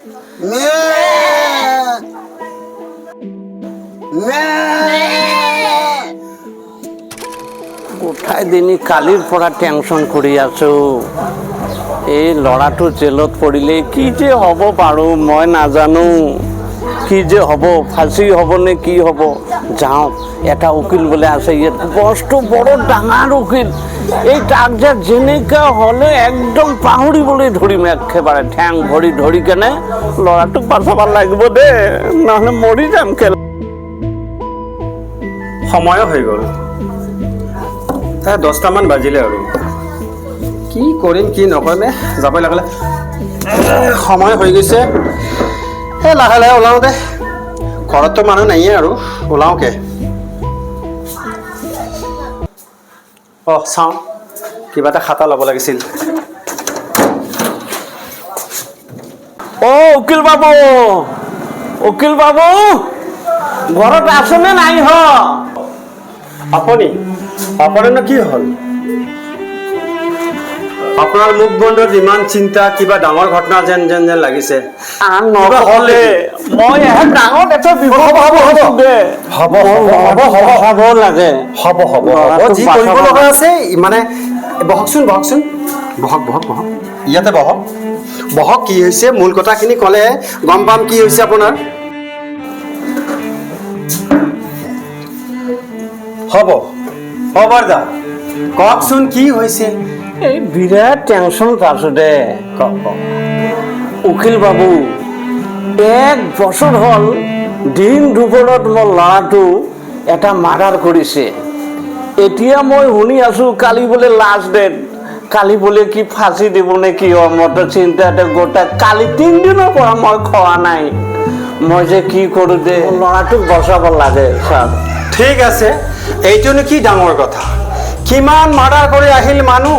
কোথায় দিনই কালিৰ পৰা টেনশন কৰি আছো। এই ল'ৰাটো জেলত পৰিলে কি যে হ'ব বাৰু মই নাজানো। কি যে হ'ব, ফাঁচি হ'ব নে কি হ'ব। যাওঁ, এটা উকিল বোলে আছে ইয়াত, বস্তু বড় ডাঙৰ উকিল। এই তাক যে যেনেকৈ হ'লে একদম পাহৰিবলৈ ধৰিম একেবাৰে, ঠেং ভৰি ধৰি কেনে ল'ৰাটোক বচাব লাগিব দেই, নহ'লে মৰি যাম। সময়ো হৈ গ'ল, 10টামান বাজিলে আৰু কি কৰিম কি নকৰিম, যাবই লাগিলে। সময় হৈ গৈছে, লাহে লাহে ওলাওঁ দে, ঘৰততো মানুহ নাইয়ে আৰু ওলাওঁকে। চাওঁ, কিবা এটা খাতা ল'ব লাগিছিল। উকিল বাবু, উকিল বাবু ঘৰত আছেনে নাই? আপোনাৰনো কি হ'ল? আপোনাৰ মুখ বন্ধত ইমান চিন্তা, কিবা ডাঙৰ ঘটনা যেন যেন যেন লাগিছে। নহ'লে মই ডাঙৰ এটা বিপদ হ'ব লাগে। হ'ব যি কৰিব লগা আছে মানে বহকচোন, বহক ইয়াতে বহক। কি হৈছে মূল কথাখিনি ক'লে গম পাম কি হৈছে আপোনাৰ। হ'ব বাৰদা, কওকচোন কি হৈছে? এই বিৰাট টেনশ্যনত আছো দে। উকিল বাবু, 1 বছৰ হ'ল দিন দুপৰত মোৰ ল'ৰাটো এটা মাৰ্ডাৰ কৰিছে। এতিয়া মই শুনি আছো কালি বোলে লাষ্ট ডেট, কালি বোলে কি ফাঁচি দিব নে কি। মইতো চিন্তাতে গোটাই কালি 3 দিনৰ পৰা মই খোৱা নাই। মই যে কি কৰোঁ দে, ল'ৰাটোক বচাব লাগে ছাৰ। ঠিক আছে, এইটোনো কি ডাঙৰ কথা? কিমান মাৰ্ডাৰ কৰি আহিল মানুহ,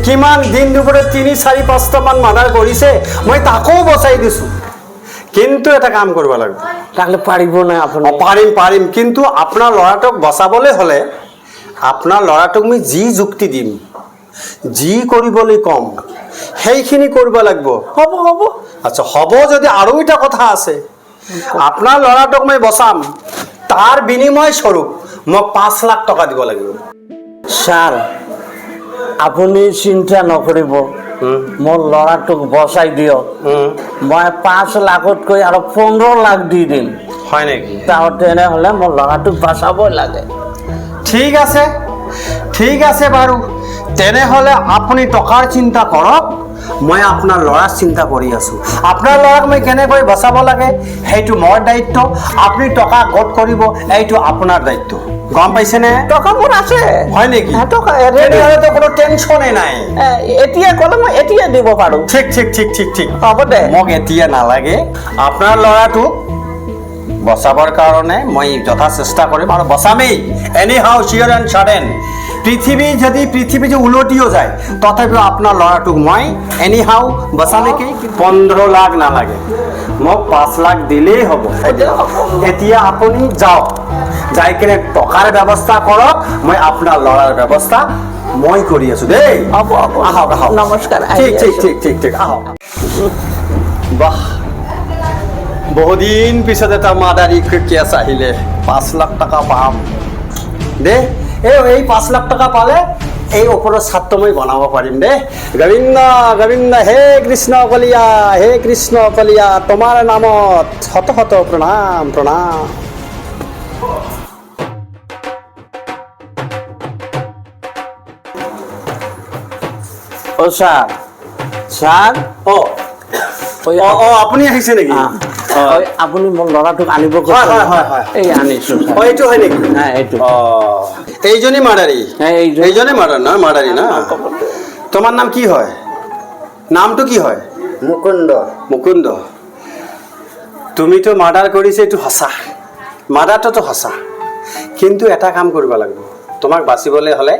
কিমান দিন দুপৰে 3, 4, 5টামান মাৰ্ডাৰ কৰিছে, মই তাকো বচাই দিছোঁ। কিন্তু এটা কাম কৰিব লাগিব। তাহলে পাৰিব নাই আপুনি? পাৰিম, কিন্তু আপোনাৰ ল'ৰাটোক বচাবলৈ হ'লে আপোনাৰ ল'ৰাটোক মই যি যুক্তি দিম, যি কৰিবলৈ ক'ম, সেইখিনি কৰিব লাগিব। হ'ব। আচ্ছা, হ'ব যদি আৰু এটা কথা আছে, আপোনাৰ ল'ৰাটোক মই বচাম, তাৰ বিনিময় স্বৰূপ মোক 5 লাখ টকা দিব লাগিব। ছাৰ, আপুনি চিন্তা নকৰিব, মোৰ ল'ৰাটোক বচাই দিয়ক। মই 5 লাখতকৈ আৰু 15 লাখ দি দিম। হয় নেকি? তেনেহ'লে মোৰ ল'ৰাটোক বচাবই লাগে। ঠিক আছে বাৰু, তেনেহ'লে আপুনি টকাৰ চিন্তা কৰক, মই আপোনাৰ ল'ৰাৰ চিন্তা কৰি আছোঁ। আপোনাৰ ল'ৰাক মই কেনেকৈ বচাব লাগে সেইটো মোৰ দায়িত্ব, আপুনি টকা গোট কৰিব এইটো আপোনাৰ দায়িত্ব। গম পাইছেনে? টকা মোৰ আছে। হয় নেকি? তেনেহ'লেতো কোনো টেনশ্যনে নাই। এতিয়া ক'লে মই এতিয়া দিব পাৰোঁ। ঠিক হ'ব দে। মোক এতিয়া নালাগে, আপোনাৰ ল'ৰাটোক বচাবৰ কাৰণে মই যথা চেষ্টা কৰিম আৰু বচামেই। এনি হাউ চিয়ৰ এণ্ড ছাডেন, পৃথিৱী যদি উলটিও যায় তথাপিও আপোনাৰ ল'ৰাটোক মই এনি হাউ বচালেকেই। 15 লাখ নালাগে, মোক 5 লাখ দিলেই হ'ব। এতিয়া আপুনি যাওক, যাই কিনে টকাৰ ব্যৱস্থা কৰক, মই আপোনাৰ ল'ৰাৰ ব্যৱস্থা মই কৰি আছোঁ দেই। আহক। নমস্কাৰ। ঠিক আহক। বাহ, বহুদিন পিছত এটা মাদাৰী কেছ আহিলে, 5 লাখ টকা পাম দে। এই 5 লাখ টকা পালে এই ওপৰৰ ছাদটো মই বনাব পাৰিম দে। গোবিন্দ হে কৃষ্ণ কলিয়া, তোমাৰ নামত শত প্ৰণাম। ছাৰ, আপুনি আহিছে নেকি? আপুনি মোৰ ল'ৰাটোক আনিব। হয়, এই আনিছোঁ। এইটো হয় নেকি? এইটো। এইজনী মাৰ্ডাৰী? এইজনে মাৰ্ডাৰী না? তোমাৰ নাম কি হয়? নামটো কি হয়? মুকুন্দ। তুমিতো মাৰ্ডাৰ কৰিছে, এইটো সঁচা, মাৰ্ডাৰটোতো সঁচা, কিন্তু এটা কাম কৰিব লাগিব। তোমাক বাচিবলৈ হ'লে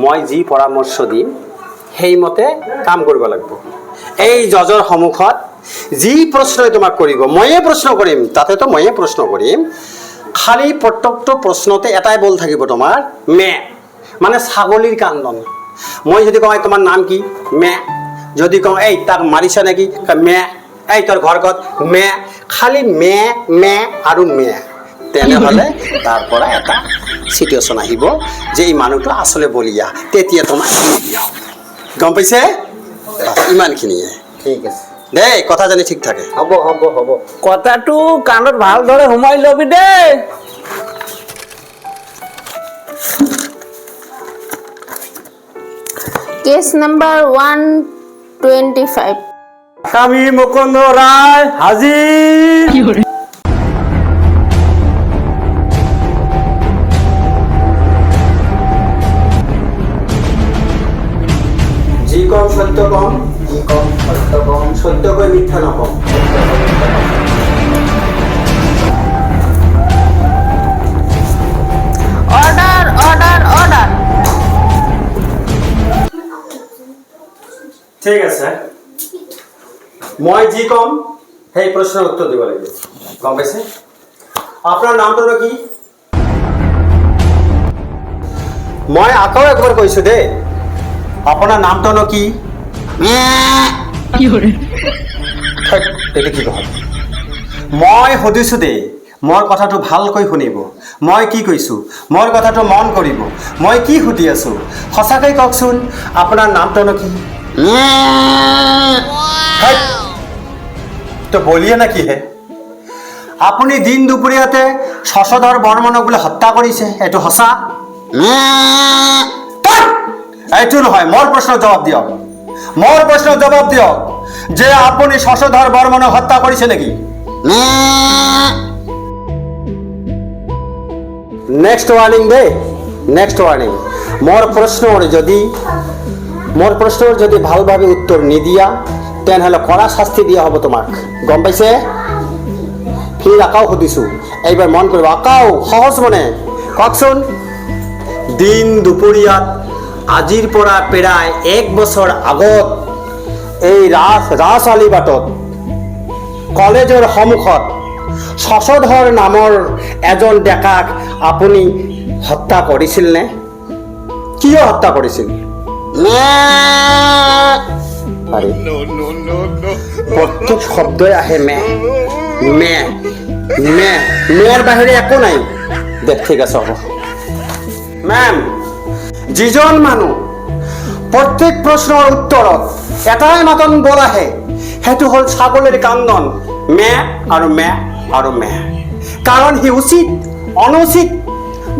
মই যি পৰামৰ্শ দিম সেইমতে কাম কৰিব লাগিব। এই জজৰ সন্মুখত যি প্ৰশ্নই তোমাক কৰিব ময়ে প্ৰশ্ন কৰিম, তাতেতো ময়ে প্ৰশ্ন কৰিম। খালি প্ৰত্যেকটো প্ৰশ্নতে এটাই বল থাকিব তোমাৰ, মে, মানে ছাগলীৰ কান্দন। মই যদি কওঁ তোমাৰ নাম কি? মে। যদি কওঁ এই তাক মাৰিছা নেকি? মে। এই তোৰ ঘৰ ক'ত মে খালি মে মে আৰু মে তেনেহ'লে তাৰ পৰা এটা চিটুৱেশ্যন আহিব যে এই মানুহটো আচলতে বলিয়া তেতিয়া তোমাক দিয়া গম পাইছে ইমানখিনিয়ে ঠিক আছে দেই কথা জানি ঠিক থাকে হ'ব হ'ব হ'ব কথাটো কাণত ভালদৰে সোমাই ল'বি দেই কেছ নাম্বাৰ 125 স্বামী মুকুন্দ রায় হাজির যি কম সত্য কম যি কম সত্য কম সত্যকৈ মিথ্যা নকম অৰ্ডাৰ অৰ্ডাৰ অৰ্ডাৰ ঠিক আছে মই যি কম সেই প্ৰশ্নৰ উত্তৰ দিব লাগিব গম পাইছে আপোনাৰ নামটো কি মই আকৌ একবাৰ কৈছোঁ দেই আপোনাৰ নামটো কি এইটো কি কথা মই সুধিছোঁ দেই মোৰ কথাটো ভালকৈ শুনিব মই কি কৈছোঁ মোৰ কথাটো মন কৰিব মই কি সুধি আছোঁ সঁচাকৈ কওকচোন আপোনাৰ নামটো কি তো বলিয়ে না কি হে আপুনি দিন দুপৰীয়াতে শশধৰ বৰ্মনক বোলে হত্যা কৰিছে এইটো সঁচা এইটো নহয় মোৰ প্ৰশ্নৰ জবাব দিয়ক মোৰ প্ৰশ্নৰ জবাব দিয়ক যে আপুনি শশধৰ বৰ্মনক হত্যা কৰিছে নেকি নেক্সট ৱাৰ্নিং দেই নেক্সট ৱাৰ্নিং মোৰ প্ৰশ্নৰ যদি ভালভাৱে উত্তৰ নিদিয়া তেনেহ'লে কড়া শাস্তি দিয়া হ'ব তোমাক গম পাইছে ফিৰ আকাও সুধিছোঁ এইবাৰ মন কৰিব আকাও সহজ মানে কওকচোন দিন দুপৰীয়াত আজিৰ পৰা প্ৰায় 1 বছৰ আগত এই ৰাজআলি বাটত কলেজৰ সন্মুখত শশধৰ নামৰ এজন ডেকাক আপুনি হত্যা কৰিছিল নে কিয় হত্যা কৰিছিল প্ৰত্যেক শব্দই আহে মে মে মে মেৰ বাহিৰে একো নাই দে ঠিক আছে হ'ব মেম যিজন মানুহ প্ৰত্যেক প্ৰশ্নৰ উত্তৰত এটাই মাতন বল আহে সেইটো হ'ল ছাগলীৰ কান্দন মে আৰু মে আৰু মে কাৰণ সি উচিত অনুচিত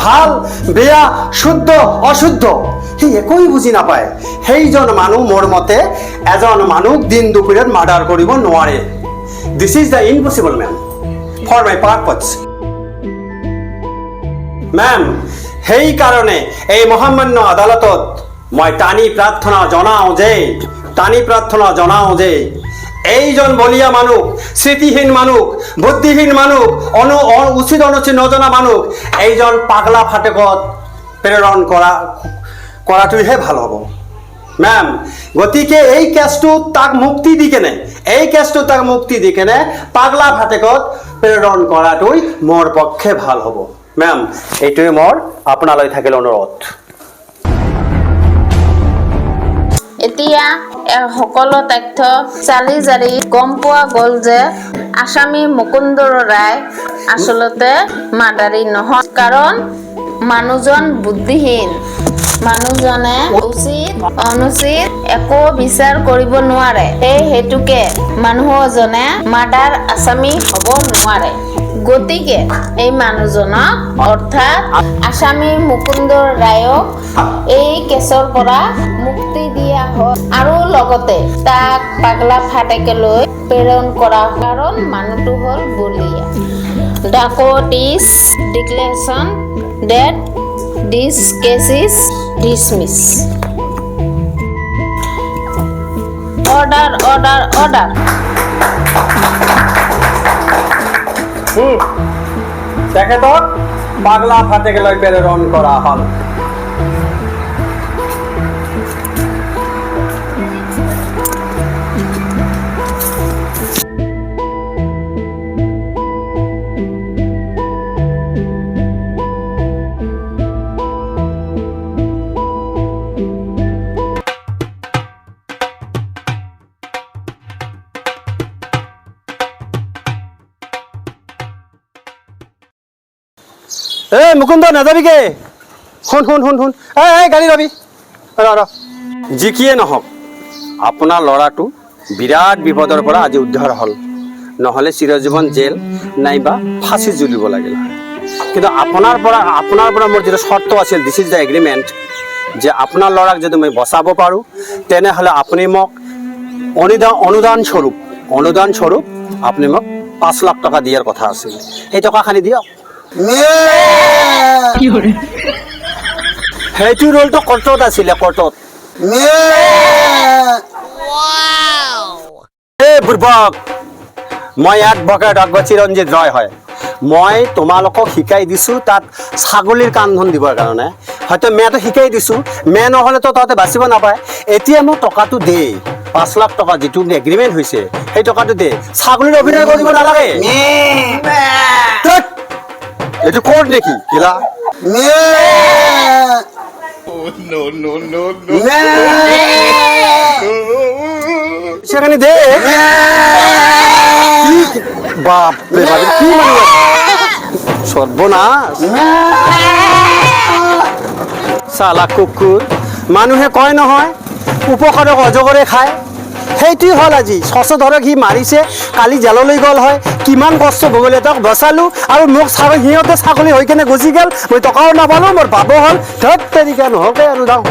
ভাল বেয়া শুদ্ধ অশুদ্ধ সি একোই বুজি নাপায় সেইজন মানুহ মোৰ মতে এজন মানুহক দিন দুপৰীয়াত মাৰ্ডাৰ কৰিব নোৱাৰে this is the impossible ma'am for my purpose ma'am সেইকাৰণে এই মহামান্য আদালতত মই টানি প্ৰাৰ্থনা জনাওঁ যে এইজন বলিয়া মানুহ স্মৃতিহীন মানুহ বুদ্ধিহীন মানুহ উচিত অনুচিত নজনা মানুহ এইজন পাগলা ফাটেকত প্ৰেৰণ কৰাটোহে ভাল হ'ব মেম গতিকে এই কেছটো তাক মুক্তি দি কেনে পাগলা ফাটেকত প্ৰেৰণ কৰাটোই মোৰ পক্ষে ভাল হ'ব মেম এইটোৱে মোৰ আপোনালৈ থাকিল অনুৰোধ এতিয়া সকলো তথ্য চালি জাৰি গম পোৱা গ'ল যে আসামী মুকুন্দ ৰায় আচলতে মাৰ্ডাৰী নহয় কাৰণ মানুহজন বুদ্ধিহীন মানুহজনে উচিত অনুচিত একো বিচাৰ কৰিব নোৱাৰে সেই হেতুকে মানুহজনে মাৰ্ডাৰ আসামী হ'ব নোৱাৰে গতিকে এই মানুহজনক অৰ্থাৎ আসামী মুকুন্দ ৰায়ক এই কেছৰ পৰা মুক্তি দিয়া হয় আৰু লগতে তাক পাগলা ফাটেকলৈ প্ৰেৰণ কৰা কাৰণ মানুহটো হ'ল বলিয়া The court is declaration that this case is dismissed. Order. তেখেতক পাগলা ফাটেকলৈ প্ৰেৰণ কৰা হ'ল এই মুকুন্দ নাযাবিকে শুন শুন শুন শুন এই গাড়ী ৰবি ৰ যিকিয়ে নহওক আপোনাৰ ল'ৰাটো বিৰাট বিপদৰ পৰা আজি উদ্ধাৰ হ'ল নহ'লে চিৰজীৱন জেল নাইবা ফাঁচি জ্বলিব লাগিল হয় কিন্তু আপোনাৰ পৰা মোৰ যিটো চৰ্ত আছিল দিছ ইজ দ্য এগ্ৰিমেণ্ট যে আপোনাৰ ল'ৰাক যদি মই বচাব পাৰোঁ তেনেহ'লে আপুনি মোক অনুদান স্বৰূপ আপুনি মোক 5 লাখ টকা দিয়াৰ কথা আছিল সেই টকাখিনি দিয়ক সেইটো ৰোলটো কৰ্টত আছিলে কৰ্টত এই বুৰ্বক মই এডভকেট চিৰঞ্জিত ৰয় হয় মই তোমালোকক শিকাই দিছোঁ তাত ছাগলীৰ কান্ধন দিবৰ কাৰণে হয়তো মেটো শিকাই দিছোঁ নহ'লেতো তহঁতে বাচিব নাপায় এতিয়া মোক টকাটো দে 5 লাখ টকা যিটো এগ্ৰিমেণ্ট হৈছে সেই টকাটো দে ছাগলীৰ অভিনয় কৰিব নালাগে এইটো কোৰ্ট নেকি কিলা সেখানে দে বাপৰে বাপ কি মানে সৰ্বনাশ চালা কুকুৰ মানুহে কয় নহয় উপকাৰক অজগৰে খায় সেইটোৱে হ'ল আজি ধৰক সি মাৰিছে কালি জেললৈ গ'ল হয় কিমান কষ্ট ভগলে তাক বচালোঁ আৰু মোক সিহঁতে ছাগলী হৈ কেনে গুচি গ'ল মই টকাও নাপালোঁ মোৰ বাবু হ'ল ধেত তেৰিকা নহওকে আৰু যাওঁ